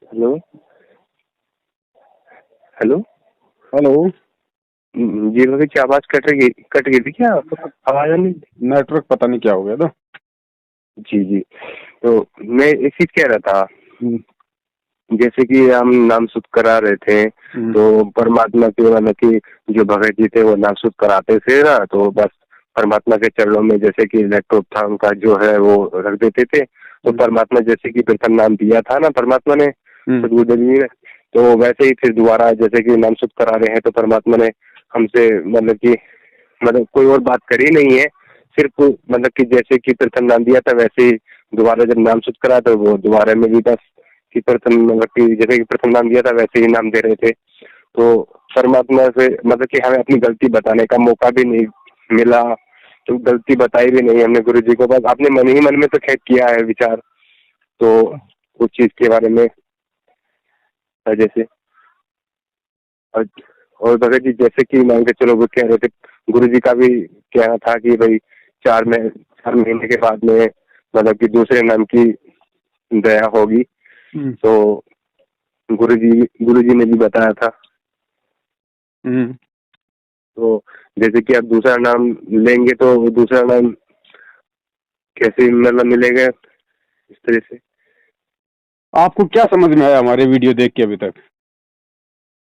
Hello hello. Hello. जी भगत जी, आवाज cut गई थी क्या? आवाज नहीं। नेटवर्क पता नहीं क्या हो गया था। जी जी। तो मैं एक चीज कह रहा था, हम्म, जैसे कि हम नाम शुद्ध करा रहे थे, हम्म, तो परमात्मा के मतलब कि जो भगत जी थे वो नाम शुद्ध कराते थे ना, तो बस परमात्मा के चरणों में जैसे कि लैपटॉप था उनका जो है वो रख देते थे। तो हम्म, परमात्मा जैसे कि प्रथम नाम दिया था ना परमात्मा ने, हम्म, सदगुरुदेव जी ने, तो वैसे ही फिर दोबारा जैसे कि नाम शुद्ध करा रहे हैं तो परमात्मा ने हमसे मतलब कि मतलब कोई और बात करी नहीं है, सिर्फ मतलब कि जैसे कि प्रथम नाम दिया था वैसे ही दोबारा जब नाम शुद्ध करा तो वो दोबारा में भी बस कि प्रथम मतलब कि जैसे कि प्रथम नाम दिया था वैसे ही नाम दे रहे थे। तो परमात्मा से मतलब कि हमें अपनी गलती बताने का मौका भी नहीं मिला, तो गलती बताई भी नहीं हमने गुरु जी को, बस अपने मन ही मन में तो खैर किया है विचार, तो उस चीज के बारे में जैसे। और, और भगत जी जैसे कि मान के चलो वो कह रहे थे, गुरु जी का भी कहना था कि भाई 4 महीने के बाद में मतलब कि दूसरे नाम की दया होगी। हम्म, तो गुरु जी ने भी बताया था। हम्म। तो जैसे कि आप दूसरा नाम लेंगे तो दूसरा नाम कैसे मतलब मिलेगा इस तरह से। आपको क्या समझ में आया हमारे वीडियो देख के अभी तक?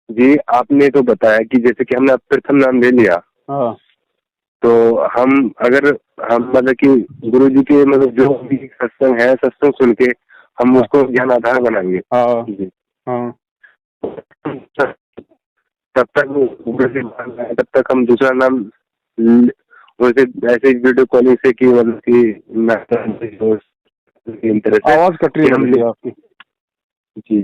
जी आपने तो बताया कि जैसे कि हमने प्रथम नाम ले लिया, हाँ, तो हम अगर हम मतलब कि गुरु जी के मतलब जो भी सत्संग है सत्संग सुन के हम हाँ, उसको ज्ञान आधार बनाएंगे। हाँ, जी। हाँ। तब तक वो गुरु जी मान रहे हैं, तब तक हम दूसरा नाम वैसे ऐसे वीडियो कॉलिंग से कि मतलब कि इन तरह से आवाज कट रही कि है हम भगत जी आपकी। जी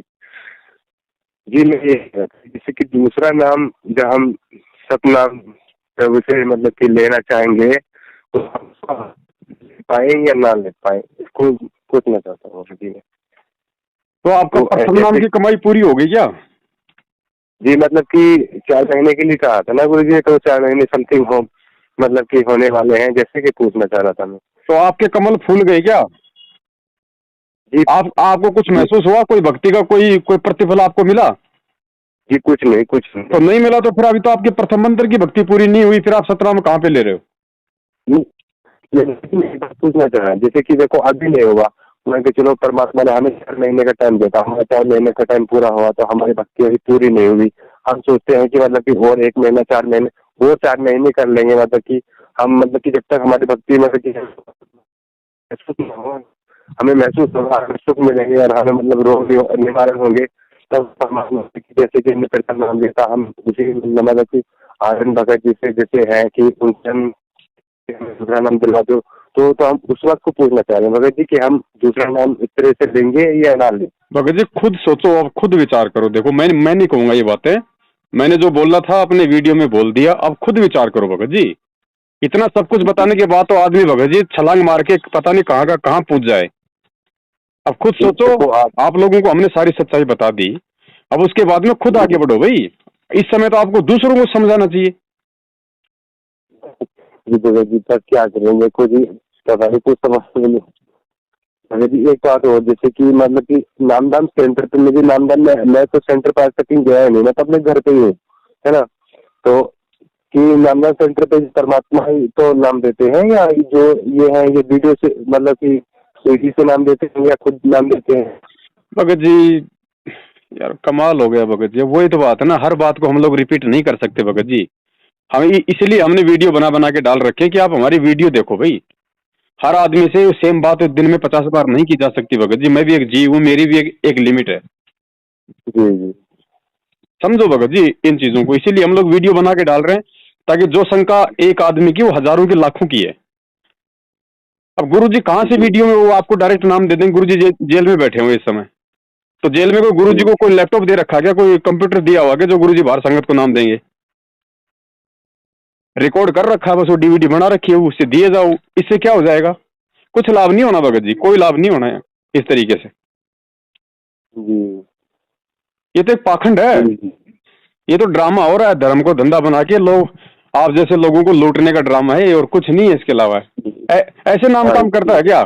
जी मैं ये कह रहा था, जैसे कि दूसरा नाम जब हम सतनाम प्रभु से मतलब कि लेना चाहेंगे तो हम उसको ले पाएंगे या ना ले पाए, इसको पूछना चाहता हूँ जी मैं। तो आपका तो प्रथम नाम जैसे की कमाई पूरी हो गई क्या? जी मतलब कि 4 महीने के लिए कहा था ना गुरु जी, तो 4 महीने समथिंग हो मतलब कि होने वाले हैं, जैसे कि पूछना चाह रहा था मैं। तो आपके कमल फूल गए क्या? जी आपको कुछ जी महसूस हुआ? कोई भक्ति का कोई कोई प्रतिफल आपको मिला? जी कुछ नहीं कुछ नहीं। तो नहीं मिला तो फिर अभी तो आपके प्रथम मंत्र की भक्ति पूरी नहीं हुई, फिर आप सतनाम कहाँ पे ले रहे हो? ये बात पूछना चाह रहा है, जैसे कि देखो अभी नहीं होगा, मान के चलो परमात्मा ने हमें 4 महीने का टाइम देता, हमारा 4 महीने का टाइम पूरा हुआ तो हमारी भक्ति अभी पूरी नहीं हुई। हम सोचते हैं कि मतलब कि और 1 महीना 4 महीने वो 4 महीने कर लेंगे, मतलब कि हम मतलब कि जब तक हमारी भक्ति मतलब कि महसूस न हो, हमें महसूस होगा, हमें सुख मिलेंगे और हमें मतलब रोग निवारण होंगे, तब परमात्मा की जैसे कि हमने प्रथम नाम लिया था, हम उसी मतलब कि आनंद भगत जी से जैसे है कि उनसे हम दूसरा नाम दिलवा दो, तो हम उस वक्त को पूछना चाह रहे हैं भगत जी कि हम दूसरा नाम इस तरह से लेंगे या ना लें। भगत जी खुद सोचो, अब खुद विचार करो। देखो मैं नहीं कहूंगा ये बातें, मैंने जो बोलना था अपने वीडियो में बोल दिया। अब खुद विचार करो भगत जी। इतना सब कुछ बताने के बाद तो आदमी भगत जी छलांग मार के पता नहीं कहाँ का कहाँ पूछ जाए। अब खुद सोचो। देखो आप आप लोगों को हमने सारी सच्चाई बता दी, अब उसके बाद में खुद आगे बढ़ो भाई। इस समय तो आपको दूसरों को समझाना चाहिए। जी भगत जी तब क्या करेंगे कुछ पता नहीं, कुछ समझ में नहीं। भगत जी एक बात और, जैसे कि मतलब कि नामदान सेंटर पे मुझे नामदान में मैं तो सेंटर पर आज तक कहीं गया नहीं, मैं तो अपने घर पे ही हूँ, है ना। तो कि नामदान सेंटर पे परमात्मा ही तो नाम देते हैं या जो ये है ये वीडियो से मतलब कि सीडी से नाम देते हैं या खुद नाम देते हैं। भगत जी यार कमाल हो गया भगत जी। वही तो बात है ना, हर बात को हम लोग रिपीट नहीं कर सकते भगत जी। हमें इसलिए हमने वीडियो बना बना के डाल रखे कि आप हमारी वीडियो देखो भाई। हर आदमी से सेम बात दिन में 50 बार नहीं की जा सकती भगत जी। मैं भी एक जीव हूँ, मेरी भी एक लिमिट है। जी जी समझो भगत जी इन चीजों को, इसीलिए हम लोग वीडियो बना के डाल रहे हैं, ताकि जो शंका एक आदमी की वो हजारों की लाखों की है। अब गुरु जी कहाँ से जी वीडियो में वो आपको डायरेक्ट नाम दे देंगे? गुरु जी जेल में बैठे हुए इस समय। तो जेल में कोई गुरु जी जी को कोई लैपटॉप दे रखा क्या, कोई कंप्यूटर दिया हुआ क्या जो गुरु जी बाहर संगत को नाम देंगे? रिकॉर्ड कर रखा है बस, वो डीवीडी बना रखी है, उससे दिए जाओ। इससे क्या हो जाएगा? कुछ लाभ नहीं होना भगत जी, कोई लाभ नहीं होना है इस तरीके से। जी ये तो एक पाखंड है। जी जी ये तो ड्रामा हो रहा है, धर्म को धंधा बना के लोग आप जैसे लोगों को लूटने का ड्रामा है, और कुछ नहीं है इसके अलावा। जी। ऐसे नाम हाँ काम करता जी है क्या?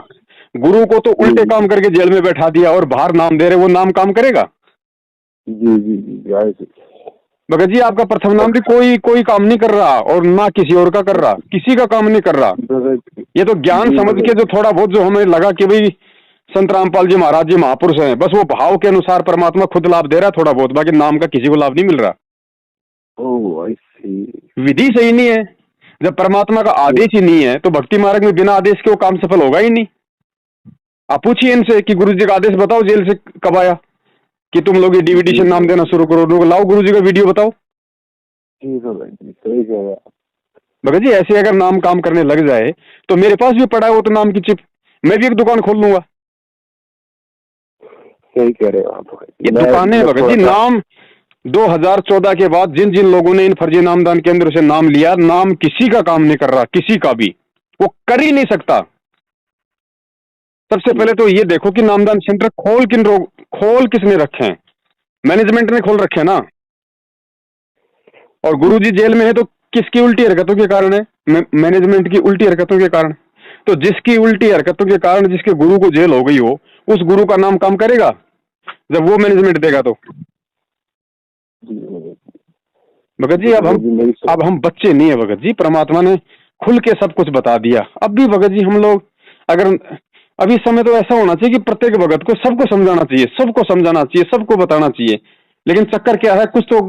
गुरु को तो उल्टे काम करके जेल में बैठा दिया और बाहर नाम दे रहे, वो नाम काम करेगा? जी जी जी। भगत जी आपका प्रथम नाम भी कोई काम नहीं कर रहा और ना किसी और का कर रहा, किसी का काम नहीं कर रहा। ये तो ज्ञान समझ के जो थोड़ा बहुत जो हमें लगा कि भाई संत रामपाल जी महाराज जी महापुरुष हैं, बस वो भाव के अनुसार परमात्मा खुद लाभ दे रहा है थोड़ा बहुत, बाकी नाम का किसी को लाभ नहीं मिल रहा। ओह आई सी। विधि सही नहीं है। जब परमात्मा का आदेश ही नहीं है तो भक्ति मार्ग में बिना आदेश के वो काम सफल होगा ही नहीं। आप पूछिए इनसे कि गुरु जी का आदेश बताओ जेल से कब आया कि तुम लोग ये डीवीडी से नाम देना शुरू करो, लाओ गुरु जी का वीडियो बताओ। सही कह रहे हैं। भगत जी ऐसे अगर नाम काम करने लग जाए तो मेरे पास भी पड़ा है वो तो नाम की चिप, मैं भी एक दुकान खोल लूंगा। सही कह रहे हो आप। ये दुकानें भगत जी, नाम 2014 के बाद जिन जिन लोगों ने इन फर्जी नामदान केंद्र से नाम लिया, नाम किसी का काम नहीं कर रहा, किसी का भी, वो कर ही नहीं सकता। सबसे पहले तो ये देखो कि नामदान सेंटर खोल किसने रखे हैं? मैनेजमेंट ने खोल रखे हैं ना। और गुरुजी जेल में है तो किसकी उल्टी हरकतों के कारण है? मैनेजमेंट की उल्टी हरकतों के कारण। तो जिसकी उल्टी हरकतों के कारण जिसके गुरु को जेल हो गई हो, उस गुरु का नाम काम करेगा जब वो मैनेजमेंट देगा तो? भगत जी अब हम बच्चे नहीं है भगत जी, परमात्मा ने खुल के सब कुछ बता दिया। अब भी भगत जी हम लोग अगर अभी समय तो ऐसा होना चाहिए कि प्रत्येक भगत को सबको समझाना चाहिए, सबको समझाना चाहिए, सबको बताना चाहिए। लेकिन चक्कर क्या है, कुछ तो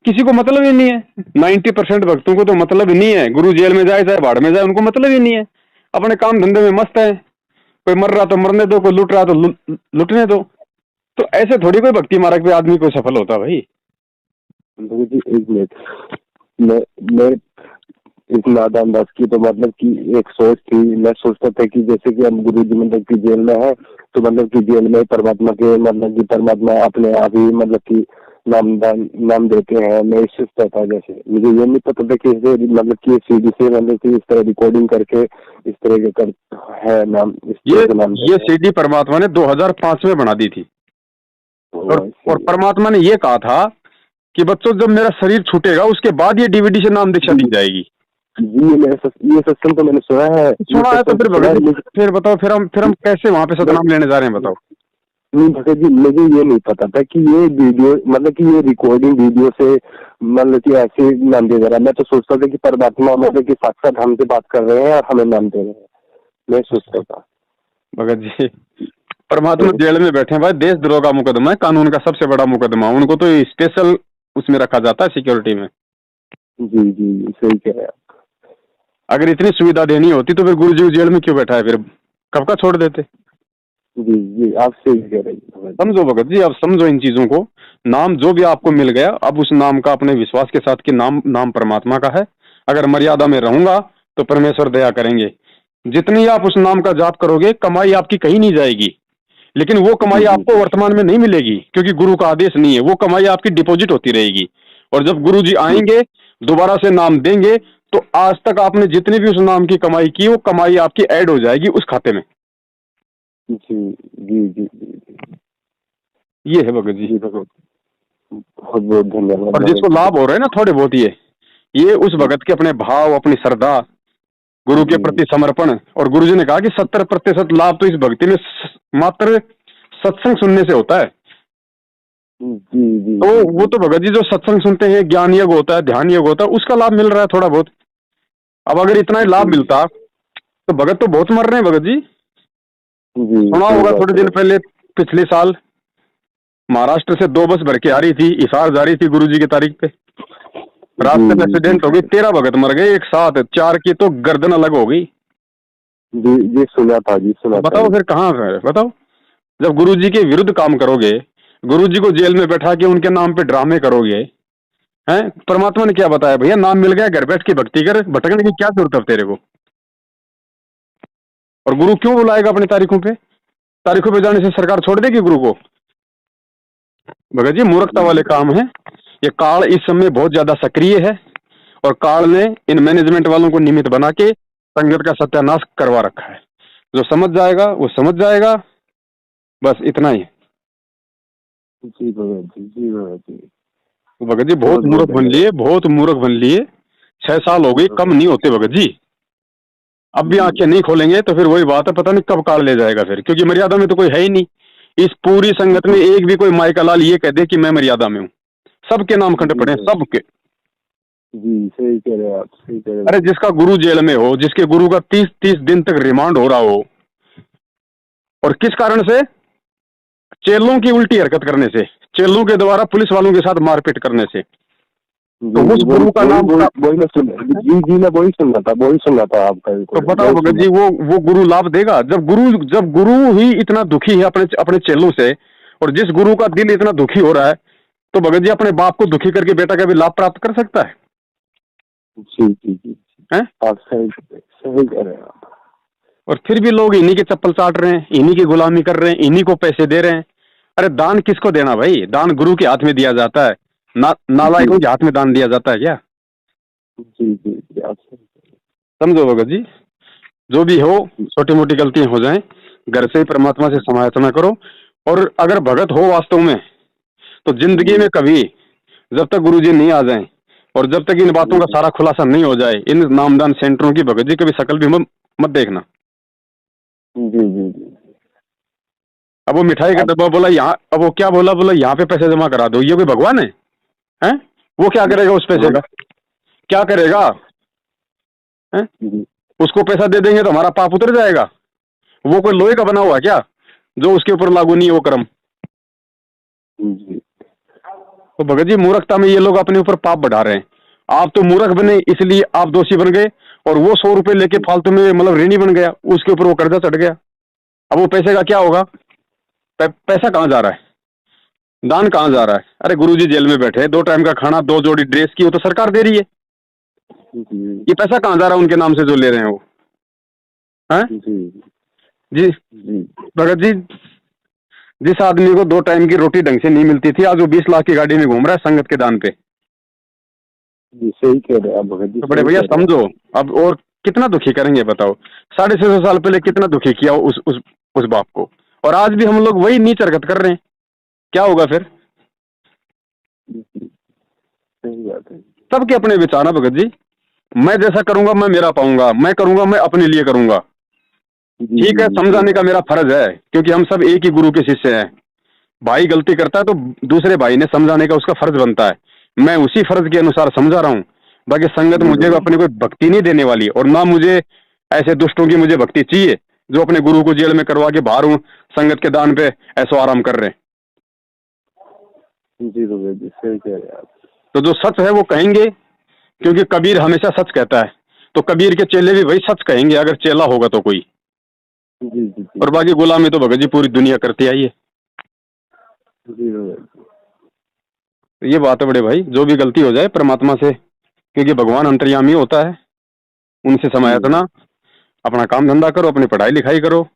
किसी को मतलब ही नहीं है। 90% भक्तों को तो मतलब ही नहीं है। गुरु जेल में जाए चाहे बाढ़ में जाए, उनको मतलब ही नहीं है। अपने काम धंधे में मस्त है। कोई मर रहा तो मरने दो, कोई लूट रहा तो लूटने दो। तो ऐसे थोड़ी कोई भक्ति मार्ग पे आदमी कोई सफल होता भाई। एक मिनट, मैं इस नादान दास की तो मतलब कि एक सोच थी। मैं सोचता था कि जैसे कि हम गुरु जी मतलब की जेल में है तो मतलब कि जेल में परमात्मा के मतलब कि परमात्मा अपने आप ही मतलब कि नाम देते हैं। मैं सोचता था, जैसे मुझे ये नहीं पता था कि मतलब कि सीडी से मतलब कि इस तरह रिकॉर्डिंग करके इस तरह के कर है नाम, ये सीडी परमात्मा ने 2005 में बना दी थी। और परमात्मा ने ये कहा था कि बच्चों जब मेरा शरीर छूटेगा उसके बाद ये डीवीडी से नाम दीक्षा दी जाएगी। ये सत्संग तो मैंने सुना है तो फिर बताओ, फिर हम कैसे वहाँ पे सतनाम लेने जा रहे हैं बताओ? नहीं भगत जी, मुझे ये नहीं पता था कि ये वीडियो मतलब कि ये रिकॉर्डिंग वीडियो से मतलब कि ऐसे नाम दे रहा है। मैं तो सोचता था कि परमात्मा मतलब कि साक्षात हमसे बात कर रहे हैं और हमें नाम दे रहे हैं, मैं सोचता था। भगत जी परमात्मा जेल में बैठे हैं भाई, देशद्रोह का मुकदमा है, कानून का सबसे बड़ा मुकदमा। उनको तो स्पेशल उसमें रखा जाता है सिक्योरिटी में। जी जी सही कह रहे हैं। अगर इतनी सुविधा देनी होती तो फिर गुरु जी जेल में क्यों बैठा है? फिर कब का छोड़ देते। जी जी आप सही कह रहे हैं। समझो भगत जी, अब समझो इन चीजों को। नाम जो भी आपको मिल गया, अब उस नाम का अपने विश्वास के साथ कि नाम परमात्मा का है। अगर मर्यादा में रहूंगा तो परमेश्वर दया करेंगे। जितनी आप उस नाम का जाप करोगे, कमाई आपकी कहीं नहीं जाएगी। लेकिन वो कमाई आपको वर्तमान में नहीं मिलेगी क्योंकि गुरु का आदेश नहीं है। वो कमाई आपकी डिपॉजिट होती रहेगी। और जब गुरु जी आएंगे दोबारा से नाम देंगे तो आज तक आपने जितनी भी उस नाम की कमाई की, वो कमाई आपकी ऐड हो जाएगी उस खाते में। जी जी जी जी ये है भगत जी। बहुत बहुत धन्यवाद। और जिसको लाभ हो रहा है ना थोड़े बहुत, ये उस भगत के अपने भाव, अपनी श्रद्धा, गुरु के प्रति समर्पण। और गुरु जी ने कहा कि 70% लाभ तो इस भक्ति में मात्र सत्संग सुनने से होता है। जी तो वो तो भगत जी जो सत्संग सुनते हैं, ज्ञान योग होता है, ध्यान योग होता है, उसका लाभ मिल रहा है थोड़ा बहुत। अब अगर इतना ही लाभ मिलता तो भगत तो बहुत मर रहे हैं भगत जी। सुना होगा थोड़े दिन पहले, पिछले साल महाराष्ट्र से 2 बस भर के आ रही थी, हिसार जा रही थी गुरु जी की तारीख पे। रास्ते में एक्सीडेंट हो गई, 13 भगत मर गए एक साथ। 4 की तो गर्दन अलग हो गई। जी सुना था जी, सुना। बताओ फिर कहाँ है? बताओ, जब गुरु जी के विरुद्ध काम करोगे, गुरु जी को जेल में बैठा के उनके नाम पे ड्रामे करोगे, हैं? परमात्मा ने क्या बताया? भैया नाम मिल गया, घर बैठ के भक्ति कर, भटकने की क्या जरूरत है तेरे को? और गुरु क्यों बुलाएगा अपनी तारीखों पे? तारीखों पे जाने से सरकार छोड़ देगी गुरु को? भगत जी मूर्खता वाले काम है। ये काल इस समय बहुत ज्यादा सक्रिय है और काल ने इन मैनेजमेंट वालों को निमित्त बना के संगत का सत्यानाश करवा रखा है। जो समझ जाएगा वो समझ जाएगा, बस इतना ही। जी भगत जी, जी भगत जी। भगत जी बहुत मूर्ख बन लिए, बहुत मूर्ख बन लिए। 6 साल हो गई, कम नहीं होते भगत जी। अब भी आंखें नहीं खोलेंगे तो फिर वही बात है, पता नहीं कब काल ले जाएगा फिर, क्योंकि मर्यादा में तो कोई है ही नहीं। इस पूरी संगत में एक भी कोई माई का लाल ये कह दे कि मैं मर्यादा में हूँ, सबके नाम खंड पड़े हैं, सबके। जी सही कह रहे हैं आप, सही कह रहे हैं। अरे जिसका गुरु जेल में हो, जिसके गुरु का 30-30 दिन तक रिमांड हो रहा हो, और किस कारण से? चेलों की उल्टी हरकत करने से, चेलों के द्वारा पुलिस वालों के साथ मारपीट करने से। तो उस गुरु का नाम वही मैं सुन जी मैं वही सुनना था आपका। तो बताओ भगत जी, वो गुरु लाभ देगा? जब गुरु ही इतना दुखी है अपने चेलों से, और जिस गुरु का दिल इतना दुखी हो रहा है, तो भगत जी अपने बाप को दुखी करके बेटा का भी लाभ प्राप्त कर सकता है? जी जी जी हैं? आप सही कह रहे हैं आप। और फिर भी लोग इन्हीं के चप्पल चाट रहे हैं, इन्हीं की गुलामी कर रहे हैं, इन्हीं को पैसे दे रहे हैं। अरे दान किसको देना भाई? दान गुरु के हाथ में दिया जाता है, नालायकों के हाथ में दान दिया जाता है क्या? जी जी आप समझो भगत जी, जो भी हो, छोटी मोटी गलतियां हो जाएं, घर से ही परमात्मा से समायाचना करो। और अगर भगत हो वास्तव में, तो जिंदगी में कभी, जब तक गुरुजी नहीं आ जाएं और जब तक इन बातों का सारा खुलासा नहीं हो जाए, इन नामदान सेंटरों की भगत जी कभी शकल भी मत देखना। जी जी जी। अब वो मिठाई का डब्बा बोला यहाँ, अब वो क्या बोला यहाँ पे पैसे जमा करा दो, ये कोई भगवान है? हैं? वो क्या करेगा उस पैसे का? क्या करेगा? हैं? उसको पैसा दे देंगे तो हमारा पाप उतर जाएगा? वो कोई लोहे का बना हुआ क्या जो उसके ऊपर लागू नहीं है वो कर्म? तो भगत जी मूर्खता में ये लोग अपने ऊपर पाप बढ़ा रहे हैं। आप तो मूर्ख बने इसलिए आप दोषी बन गए, और वो 100 रुपए लेके फालतू में मतलब ऋणी बन गया, उसके ऊपर वो कर्जा चढ़ गया। अब वो पैसे का क्या होगा? पैसा कहाँ जा रहा है? दान कहाँ जा रहा है? अरे गुरुजी जेल में बैठे, 2 टाइम का खाना, 2 जोड़ी ड्रेस की वो तो सरकार दे रही है। ये पैसा कहाँ जा रहा है उनके नाम से जो ले रहे हैं वो? हैं? जी भगत जी, जिस आदमी को 2 टाइम की रोटी ढंग से नहीं मिलती थी, आज वो 20 लाख की गाड़ी में घूम रहा है संगत के दान पे। सही कह रहे हैं आप भगत जी। तो बड़े भैया समझो, अब और कितना दुखी करेंगे बताओ? 650 साल पहले कितना दुखी किया उस बाप को, और आज भी हम लोग वही नीच हरकत कर रहे हैं। क्या होगा फिर? सही बात है। सबके अपने विचार है भगत जी। मैं जैसा करूंगा मैं मेरा पाऊंगा, मैं करूंगा मैं अपने लिए करूंगा। ठीक है, समझाने का मेरा फर्ज है, क्योंकि हम सब एक ही गुरु के शिष्य हैं। भाई गलती करता है तो दूसरे भाई ने समझाने का उसका फर्ज बनता है। मैं उसी फर्ज के अनुसार समझा रहा हूँ। बाकी संगत मुझे अपनी कोई भक्ति नहीं देने वाली, और ना मुझे ऐसे दुष्टों की मुझे भक्ति चाहिए जो अपने गुरु को जेल में करवा के बाहर हूँ संगत के दान पे ऐसो आराम कर रहे हैं। जी सही कह रहे हैं आप। तो जो सच है वो कहेंगे, क्योंकि कबीर हमेशा सच कहता है। तो कबीर के चेले भी वही सच कहेंगे अगर चेला होगा तो कोई। जी। और बाकी गुलामी तो भगत जी पूरी दुनिया करती आई है। ये बात है बड़े भाई, जो भी गलती हो जाए परमात्मा से, क्योंकि भगवान अंतर्यामी होता है, उनसे समायातना, अपना काम धंधा करो, अपनी पढ़ाई लिखाई करो,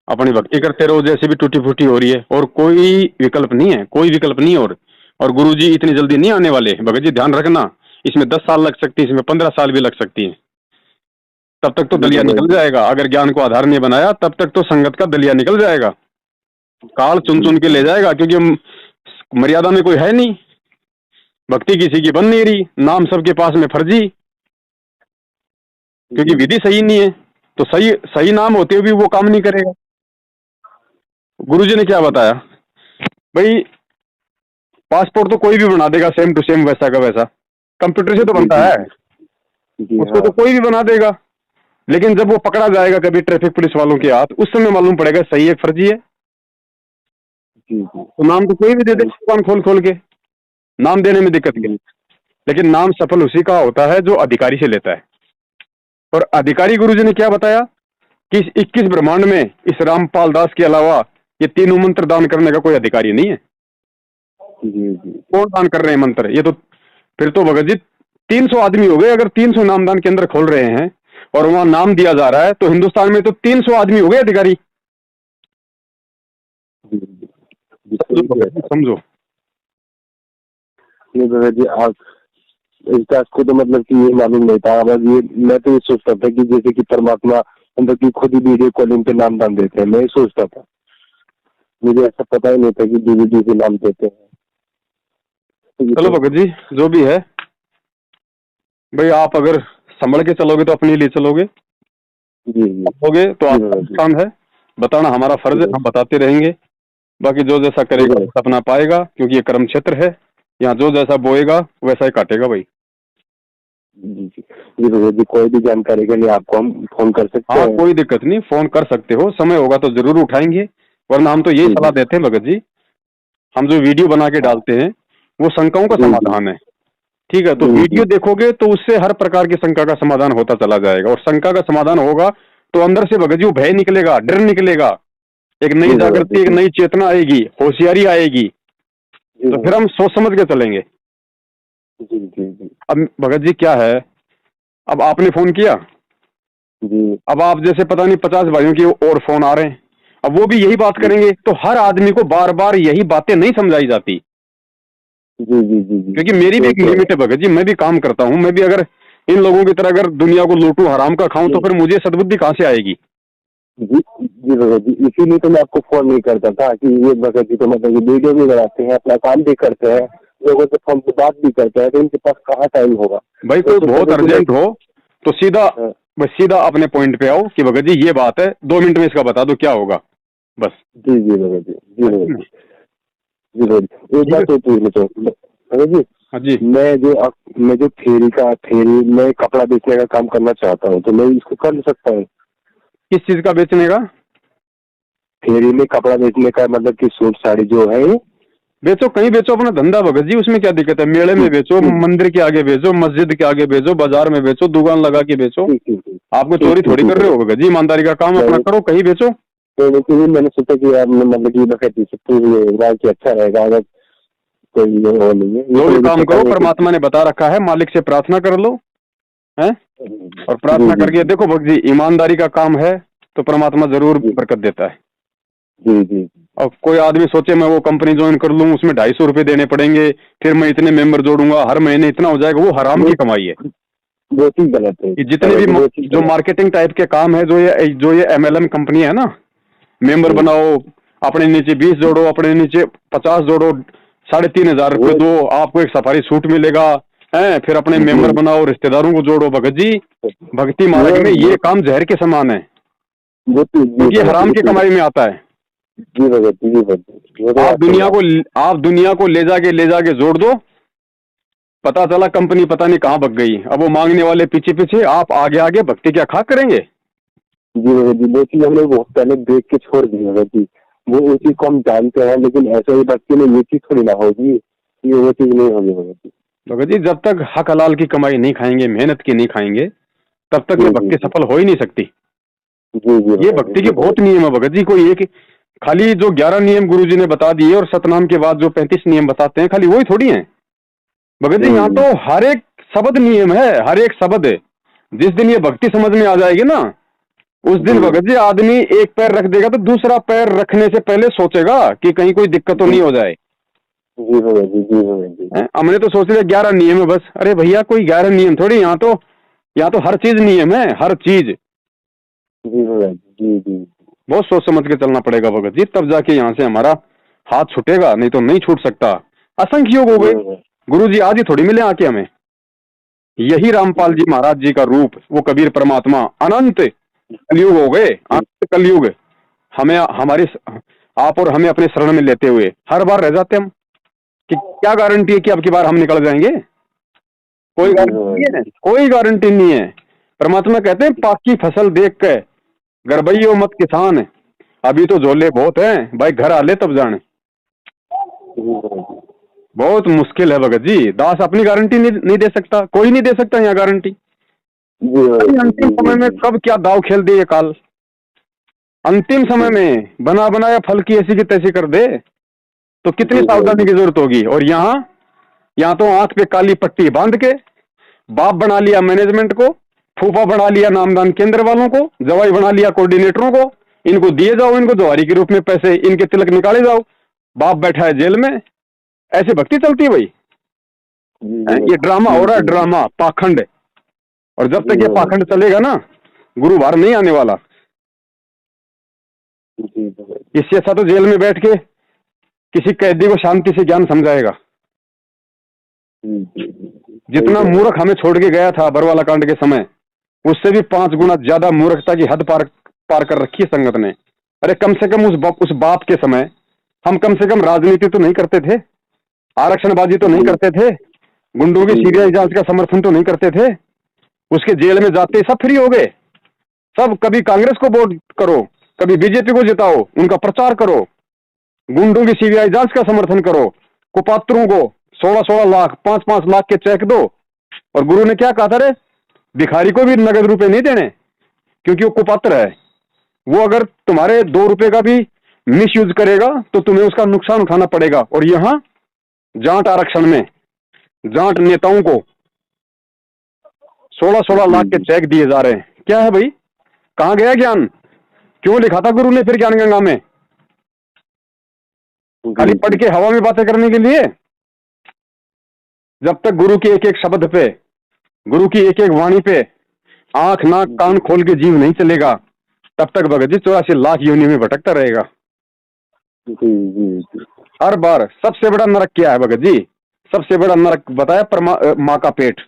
अपनी भक्ति करते रहो जैसे भी टूटी फूटी हो रही है, और कोई विकल्प नहीं है, कोई विकल्प नहीं है। और गुरुजी इतनी जल्दी नहीं आने वाले भगत जी, ध्यान रखना। इसमें 10 साल लग सकती है, इसमें 15 साल भी लग सकती है। तब तक तो दलिया निकल जाएगा। अगर ज्ञान को आधार नहीं बनाया तब तक तो संगत का दलिया निकल जाएगा। काल चुन चुन के ले जाएगा, क्योंकि मर्यादा में कोई है नहीं, भक्ति किसी की बन नहीं रही, नाम सबके पास में फर्जी, क्योंकि विधि सही नहीं है। तो सही नाम होते हुए भी वो काम नहीं करेगा। गुरुजी ने क्या बताया भाई? पासपोर्ट तो कोई भी बना देगा सेम टू सेम, वैसा का वैसा, कंप्यूटर से तो बनता है, उसको तो कोई भी बना देगा। लेकिन जब वो पकड़ा जाएगा कभी ट्रैफिक पुलिस वालों के हाथ, उस समय मालूम पड़ेगा सही है फर्जी है। तो नाम तो कोई भी दे दे दुकान खोल के, नाम देने में दिक्कत नहीं। लेकिन नाम सफल उसी का होता है जो अधिकारी से लेता है। और अधिकारी गुरुजी ने क्या बताया कि इस 21 ब्रह्मांड में इस रामपाल दास के अलावा ये 3 मंत्र दान करने का कोई अधिकारी नहीं है। कौन दान कर रहे हैं मंत्र? ये तो फिर तो भगत जी 300 आदमी हो गए। अगर 300 नामदान केंद्र खोल रहे हैं और वहां नाम दिया जा रहा है, तो हिंदुस्तान में तो 300 आदमी हो गए अधिकारी। समझो भगत जी आप इसका को तो मतलब कि ये मालूम नहीं था। ये मैं तो ये सोचता था कि जैसे कि परमात्मा मतलब कि खुद ही वीडियो कॉलिंग पे नाम दान देते हैं, मैं ये सोचता था। मुझे ऐसा पता ही नहीं था कि डीवीडी पे नाम देते हैं। चलो भगत जी जो भी है भाई, आप अगर संभल के चलोगे तो अपने लिए चलोगे, जी जी हो गए तो जी आपका भगत जी। नुकसान है, बताना हमारा फर्ज है, हम बताते रहेंगे। बाकी जो जैसा जी करेगा भगत वैसा अपना पाएगा, क्योंकि ये कर्म क्षेत्र है, यहाँ जो जैसा बोएगा वैसा ही काटेगा भाई। जी जी जी भगत जी, कोई भी जानकारी के लिए आपको हम फोन कर सकते हाँ हैं? कोई दिक्कत नहीं, फोन कर सकते हो, समय होगा तो जरूर उठाएंगे। वरना हम तो यही जी सलाह जी देते हैं भगत जी, हम जो वीडियो बना के हाँ डालते हैं वो शंकाओं का जी जी समाधान है। ठीक है, तो जी जी वीडियो देखोगे तो उससे हर प्रकार की शंका का समाधान होता चला जाएगा, और शंका का समाधान होगा तो अंदर से भगत जी वो भय निकलेगा, डर निकलेगा, एक नई जी भगत जागृति, एक जी नई चेतना आएगी, होशियारी आएगी। जी तो फिर भगत हम सोच समझ के चलेंगे। जी जी जी अब भगत जी क्या है, अब आपने फोन किया, जी अब आप जैसे पता नहीं 50 भाइयों की और फोन आ रहे हैं, अब वो भी यही बात जी करेंगे, तो हर आदमी को बार बार यही बातें नहीं समझाई जाती। जी जी जी जी क्योंकि मेरी भी वो एक तो है। लिमिट है भगत जी, मैं भी काम करता हूँ, मैं भी अगर इन लोगों की तरह अगर दुनिया को लूटूं, हराम का खाऊं, तो जी फिर मुझे सद्बुद्धि कहाँ से आएगी। जी जी भगत जी, इसीलिए तो मैं आपको फोन नहीं करता था कि ये भगत जी तो मतलब कि वीडियो भी बनाते हैं, अपना काम भी करते हैं, लोगों से फोन पे बात भी करते हैं, तो इनके पास कहाँ टाइम होगा? भाई मैं कोई सोचा बहुत था कि मैं अर्जेंट हो तो सीधा, बस सीधा अपने पॉइंट पे आओ कि भगत जी ये बात है, 2 मिनट में इसका बता दो क्या होगा, बस। जी जी भगत जी जी भगत जी जी भगत जी, एक ठीक है। बात तो पूछनी तो भगत जी, हाँ जी। मैं जो थेरी में कपड़ा बेचने का काम करना चाहता हूँ, तो मैं इसको कर सकता हूँ? किस चीज का बेचने का? थेरी में कपड़ा बेचने का मतलब कि सूट साड़ी जो है ये? बेचो, कहीं बेचो अपना धंधा भगत जी, उसमें क्या दिक्कत है, मेले में ठीक बेचो, ठीक मंदिर के आगे बेचो, मस्जिद के आगे बेचो, बाजार में बेचो, दुकान लगा के बेचो। ठीक ठीक ठीक आपको ठीक चोरी ठीक थोड़ी ठीक कर रहे भगत हो भगत जी, ईमानदारी का काम अपना जी। करो, कहीं बेचो। तो लेकिन मैंने सोचा कि यार मतलब कि बकैती से पूरी कि अच्छा रहेगा, अगर कोई ये वो नहीं है, ये जो तो भी मुझे काम पता करो नहीं कि। परमात्मा ने बता रखा है, मालिक से प्रार्थना कर लो, है, और जी प्रार्थना जी करके देखो भगत जी, ईमानदारी का काम है तो परमात्मा जरूर जी बरकत देता है। जी जी और कोई आदमी सोचे मैं वो कंपनी ज्वाइन कर लूं, उसमें 250 रुपये देने पड़ेंगे, फिर मैं इतने मेंबर जोड़ूंगा, हर महीने इतना हो जाएगा, वो हराम वो की कमाई है। वो चीज गलत है ये जितने भी वो चीज जो गलत मार्केटिंग टाइप के काम है, जो ये MLM कंपनी है ना, मेंबर है। बनाओ, अपने नीचे 20 जोड़ो, अपने नीचे 50 जोड़ो, 3,500 रुपये वो दो, आपको एक सफारी सूट मिलेगा, है, फिर अपने मेंबर जी बनाओ, रिश्तेदारों को जोड़ो, भगत जी भक्ति मार्ग में वो ये काम जहर के समान है, वो चीज जी क्योंकि ये भगत हराम वो की चीज कमाई में आता है। जी भगत जी भगत जी, वो तो आप बात सही है आपकी। आप दुनिया को ले जाके जोड़ दो, पता चला कंपनी पता नहीं कहाँ भग गई, अब वो मांगने वाले पीछे पीछे, आप आगे आगे, भक्ति क्या खा करेंगे। जी भगत जी, वो चीज हमने बहुत पहले देख के छोड़ दी भगत जी, वो चीज को हम जानते हैं, लेकिन ऐसे ही भक्ति में ये चीज थोड़ी ना होगी, ये वो चीज नहीं होगी भगत जी। भगत जी जब तक हक हलाल की कमाई नहीं खाएंगे, मेहनत की नहीं खाएंगे, तब तक ये जी जी भक्ति जी सफल हो ही नहीं सकती। जी जी ये भगत भक्ति जी के बहुत नियम है भगत जी, कोई एक खाली जो 11 नियम गुरु जी ने बता दिए और सतनाम के बाद जो 35 नियम बताते हैं, खाली वही थोड़ी हैं भगत जी, यहाँ जी तो हर एक शब्द नियम है, हर एक शब्द है। जिस दिन ये भक्ति समझ में आ जाएगी ना, उस दिन जी भगत जी आदमी एक पैर रख देगा तो दूसरा पैर रखने से पहले सोचेगा कि कहीं कोई दिक्कत तो जी नहीं हो जाए। जी भगत जी जी भगत जी हमने तो सोच लिया 11 नियम है बस, अरे भैया कोई 11 नियम थोड़ी, यहाँ तो हर चीज नियम है, हर चीज। जी भगत जी जी बहुत सोच समझ के चलना पड़ेगा भगत जी, तब जाके यहाँ से हमारा हाथ छूटेगा, नहीं तो नहीं छूट सकता। असंख्य योग हो जी गए, भगत गुरु जी आज ही थोड़ी मिले आके हमें, यही रामपाल जी महाराज जी का रूप, वो कबीर परमात्मा, अनंत कलयुग हो गए, जी अनंत कलयुग, हमें हमारी आप और हमें अपने शरण में लेते हुए हर बार रह जाते हम, कि क्या गारंटी है कि अब की बार हम निकल जाएंगे? कोई जी गारंटी नहीं है, भगत कोई गारंटी नहीं है। परमात्मा कहते हैं पाकी फसल देख के गड़बइयो मत किसान, अभी तो झोले बहुत हैं भाई, घर आ ले तब जाने। जी भगत बहुत मुश्किल है भगत जी, दास अपनी गारंटी नहीं दे सकता, कोई नहीं दे सकता यहाँ गारंटी। जी भगत अभी जी अंतिम जी समय में जी कब क्या दाव खेल दे ये काल, अंतिम समय में बना बनाया फल की ऐसी की तैसी कर दे, तो कितनी जी सावधानी भगत की जरूरत होगी। और यहाँ तो आंख पे काली पट्टी बांध के बाप बना लिया मैनेजमेंट को, फूफा बना लिया नामदान केंद्र वालों को, जवाई बना लिया कोऑर्डिनेटरों को, इनको दिए जाओ, इनको जवारी के रूप में पैसे, इनके तिलक निकाले जाओ, बाप बैठा है जेल में। ऐसे भक्ति चलती है भाई, जी ये ड्रामा हो रहा है, ड्रामा, पाखंड। और जब तक ये पाखंड चलेगा ना, गुरु बाहर नहीं आने वाला। जी भगत इससे अच्छा तो जेल में बैठ के किसी कैदी को शांति से ज्ञान समझाएगा। जी जी जितना सही है। मूर्ख हमें छोड़ के गया था बरवाला कांड के समय, उससे भी 5 गुना ज्यादा मूर्खता की हद पार पार कर रखी है संगत ने। अरे कम से कम उस बाप के समय हम कम से कम राजनीति तो नहीं करते थे, आरक्षणबाजी तो नहीं करते थे, गुंडों की सीबीआई जांच का समर्थन तो नहीं करते थे, उसके जेल में जाते सब फ्री हो गए सब। कभी कांग्रेस को वोट करो, कभी बीजेपी को जिताओ, उनका प्रचार करो, गुंडों की सीबीआई जांच का समर्थन करो, कुपात्रों को 16-16 लाख 5-5 लाख के चेक दो। और गुरु ने क्या कहा था रे, भिखारी को भी नगद रुपए नहीं देने, क्योंकि वो कुपात्र है। वो अगर तुम्हारे 2 रुपए का भी मिस यूज करेगा तो तुम्हें उसका नुकसान उठाना पड़ेगा। और यहां जाट आरक्षण में जाट नेताओं को 16-16 लाख के चेक दिए जा रहे हैं। क्या है भाई, कहां गया ज्ञान? क्यों लिखा था गुरु ने फिर ज्ञान गंगा में? खाली पढ़ के हवा में बातें करने के लिए? जब तक गुरु के एक एक शब्द पे, गुरु की एक एक वाणी पे आंख नाक कान खोल के जीव नहीं चलेगा, तब तक भगत जी 84 लाख योनि में भटकता रहेगा। हर बार सबसे बड़ा नरक क्या है भगत जी? सबसे बड़ा नरक बताया, माँ का पेट,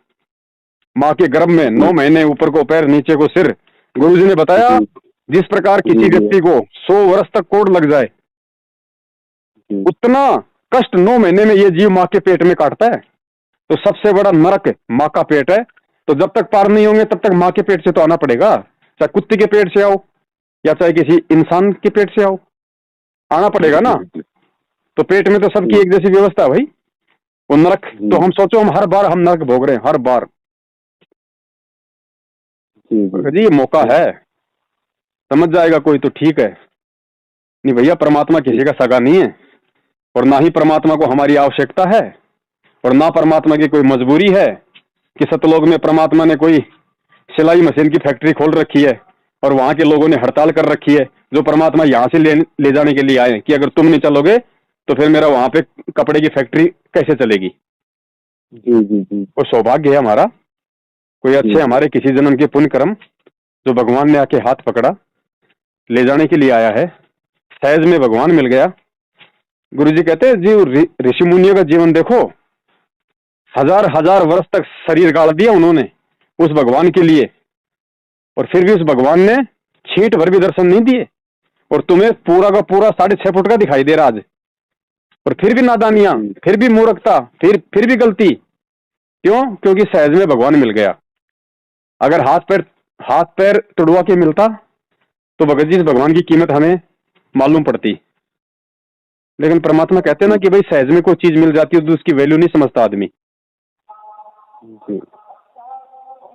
माँ के गर्भ में 9 महीने ऊपर को पैर नीचे को सिर। गुरुजी ने बताया जिस प्रकार किसी व्यक्ति को 100 वर्ष तक कोढ़ लग जाए, उतना कष्ट 9 महीने में ये जीव माँ के पेट में काटता है। तो सबसे बड़ा नरक माँ का पेट है। तो जब तक पार नहीं होंगे तब तक माँ के पेट से तो आना पड़ेगा, चाहे कुत्ते के पेट से आओ या चाहे किसी इंसान के पेट से आओ, आना पड़ेगा ना। तो पेट में तो सबकी एक जैसी व्यवस्था है भाई। वो नरक तो हम सोचो, हम हर बार हम नरक भोग रहे हैं, हर बार। जी ये मौका है, समझ जाएगा कोई तो ठीक है, नहीं भैया परमात्मा किसी का सगा नहीं है, और ना ही परमात्मा को हमारी आवश्यकता है, और ना परमात्मा की कोई मजबूरी है कि सतलोक में परमात्मा ने कोई सिलाई मशीन की फैक्ट्री खोल रखी है और वहां के लोगों ने हड़ताल कर रखी है, जो परमात्मा यहां से ले जाने के लिए आए कि अगर तुम नहीं चलोगे तो फिर मेरा वहां पे कपड़े की फैक्ट्री कैसे चलेगी। जी। वो सौभाग्य है हमारा, कोई अच्छे हमारे किसी जन्म के पुण्य कर्म जो भगवान ने आके हाथ पकड़ा ले जाने के लिए आया है, सहज में भगवान मिल गया। गुरुजी कहते हैं जी ऋषि मुनियों का जीवन देखो, 1000 वर्ष तक शरीर गाड़ दिया उन्होंने उस भगवान के लिए, और फिर भी उस भगवान ने छींट भर भी दर्शन नहीं दिए। और तुम्हें पूरा का पूरा 6.5 फुट का दिखाई दे रहा आज, और फिर भी नादानियां, फिर भी मूर्खता, फिर भी गलती। क्यों? क्योंकि सहज में भगवान मिल गया। अगर हाथ पैर तुड़वा के मिलता तो भगत जी भगवान की कीमत हमें मालूम पड़ती। लेकिन परमात्मा कहते हैं ना कि भाई सहज में कोई चीज मिल जाती है तो उसकी वैल्यू नहीं समझता आदमी।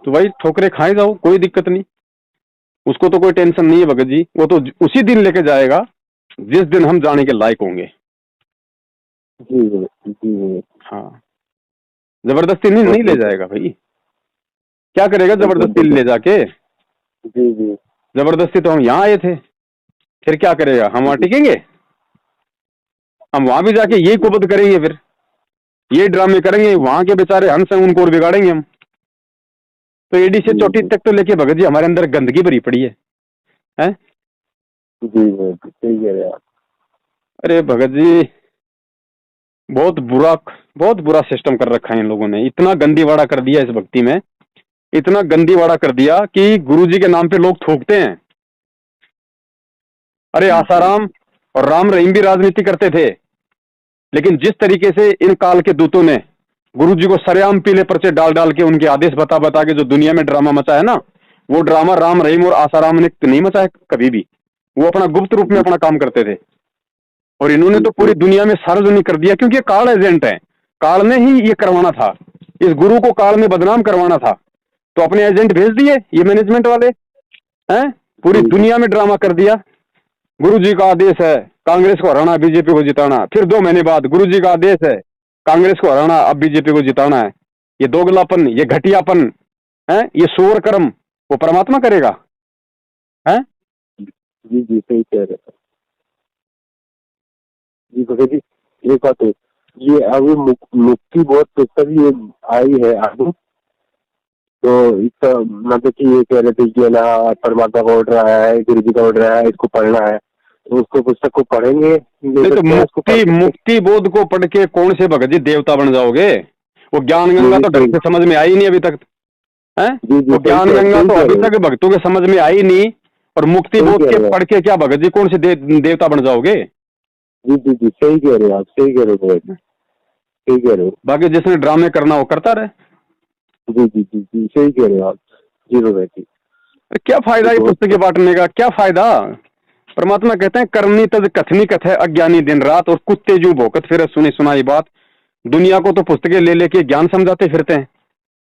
तो भाई ठोकरे खाए जाओ, कोई दिक्कत नहीं, उसको तो कोई टेंशन नहीं है भगत जी। वो तो उसी दिन लेके जाएगा जिस दिन हम जाने के लायक होंगे। हाँ, जबरदस्ती नहीं ले जाएगा भाई। क्या करेगा जबरदस्ती ले जाके? जबरदस्ती तो हम यहाँ आए थे, फिर क्या करेगा? हम वहां टिकेंगे? हम वहां भी जाके यही कुबद करेंगे, फिर ये ड्रामे करेंगे, वहां के बेचारे हंस हैं उनको और बिगाड़ेंगे हम। तो एडी से चोटी तक तो लेके भगत जी हमारे अंदर गंदगी भरी पड़ी है, हैं? अरे भगत जी बहुत बुरा सिस्टम कर रखा है इन लोगों ने। इतना गंदीवाड़ा कर दिया इस भक्ति में, इतना गंदीवाड़ा कर दिया कि गुरुजी के नाम पे लोग थूकते हैं। अरे आसाराम और राम रहीम भी राजनीति करते थे, लेकिन जिस तरीके से इन काल के दूतों ने गुरुजी को सरेआम पीले पर्चे डाल के उनके आदेश बता के जो दुनिया में ड्रामा मचाया ना, वो ड्रामा राम रहीम और आसाराम ने नहीं मचाया कभी भी। वो अपना गुप्त रूप में अपना काम करते थे, और इन्होंने तो पूरी दुनिया में सार्वजनिक कर दिया, क्योंकि ये काल एजेंट है। काल ने ही ये करवाना था, इस गुरु को काल में बदनाम करवाना था, तो अपने एजेंट भेज दिए ये मैनेजमेंट वाले हैं, पूरी दुनिया में ड्रामा कर दिया। गुरुजी का आदेश है कांग्रेस को हराना, बीजेपी को जिताना। फिर 2 महीने बाद गुरुजी का आदेश है कांग्रेस को हराना, अब बीजेपी को जिताना है। ये दोगलापन, ये घटियापन है, ये सूअर कर्म वो परमात्मा करेगा? है जी सही कह रहे हैं जी भगत जी। एक बात है, ये अभी मुक्ति बहुत पुस्तक ये आई है आगे, तो इसका मतलब कि ये कह रहे थे कि ना परमात्मा का ऑर्डर आया है, गुरु जी का ऑर्डर आया है, इसको पढ़ना है, तो उसको पुस्तक को पढ़ेंगे। तो मुक्ति बोध को पढ़ के कौन से भगत जी देवता बन जाओगे? वो ज्ञान गंगा तो ढंग से समझ में आई नहीं अभी तक। है? जी, तो ज्ञान गंगा तो अभी तक भक्तों के समझ में आई नहीं, और मुक्ति बोध के पढ़ के क्या भगत जी कौन से देवता बन जाओगे? जी जी जी, सही कह रहे हो आप, सही कह रहे हो, सही कह रहे हो। बाकी जिसने ड्रामे करना वो करता रहे। जी जी जी जी, सही कह रहे हो आप। जी भगत जी, क्या फायदा ये पुस्तकें बांटने का, क्या फायदा? परमात्मा कहते हैं करनी तज कथनी कथ है अज्ञानी दिन रात, और कुत्ते जू भौंकत फिर सुनी सुनाई बात। दुनिया को तो पुस्तकें ले लेके ज्ञान समझाते फिरते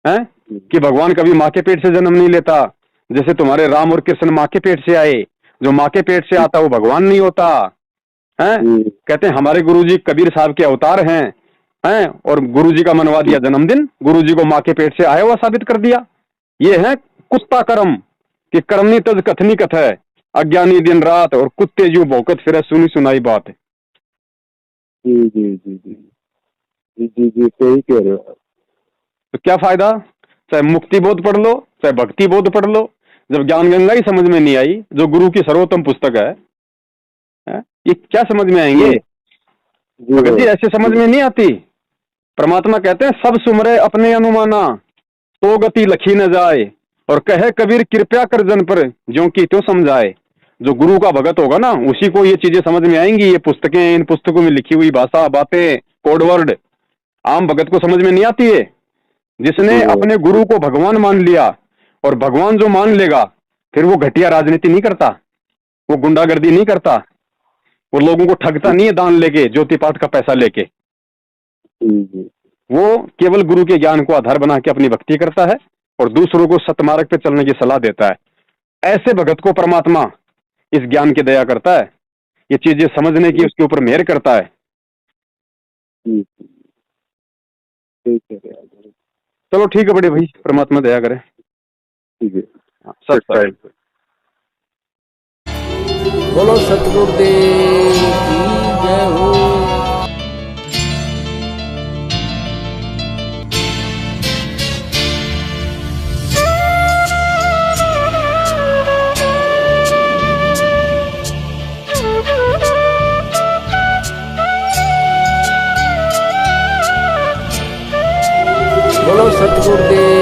हैं कि भगवान कभी माँ के पेट से जन्म नहीं लेता, जैसे तुम्हारे राम और कृष्ण माँ के पेट से आए, जो माँ के पेट से आता वो भगवान नहीं होता है। कहते हैं हमारे गुरुजी कबीर साहब के अवतार हैं, और गुरुजी का मनवा दिया जन्मदिन, गुरुजी को माँ के पेट से आया हुआ साबित कर दिया। ये है कुत्ता कर्म कि करनी तज कथनी कथ है अज्ञानी दिन रात, और कुत्ते जू भौंकत फिर सुनी सुनाई बात। जी जी जी जी जी जी जी, सही कह रहे हो। तो क्या फायदा? चाहे मुक्ति बोध पढ़ लो, चाहे भक्ति बोध पढ़ लो, जब ज्ञान गंगा ही समझ में नहीं आई, जो गुरु की सर्वोत्तम पुस्तक है, ये क्या समझ में आएंगे? भगत जी ऐसे समझ में नहीं आती। परमात्मा कहते हैं सब सुमरे अपने अनुमाना, तो गति लखी न जाए, और कहे कबीर कृपया कर जन पर ज्यों की त्यों समझाए। जो गुरु का भगत होगा ना, उसी को ये चीजें समझ में आएंगी। ये पुस्तकें, इन पुस्तकों में लिखी हुई भाषा, बातें, कोडवर्ड आम भगत को समझ में नहीं आती है। जिसने अपने गुरु को भगवान मान लिया, और भगवान जो मान लेगा, फिर वो घटिया राजनीति नहीं करता, वो गुंडागर्दी नहीं करता, वो लोगों को ठगता नहीं है दान लेके, ज्योति पाठ का पैसा लेके। वो केवल गुरु के ज्ञान को आधार बना के अपनी भक्ति करता है, और दूसरों को सतमार्ग पे चलने की सलाह देता है। ऐसे भगत को परमात्मा इस ज्ञान की दया करता है, ये चीजें समझने की उसके ऊपर मेहर करता है। चलो ठीक है बड़े भाई, परमात्मा दया करे। ठीक है, सत्संग। बोलो सतगुरुदेव की जय हो। बोलो सतगुरुदेव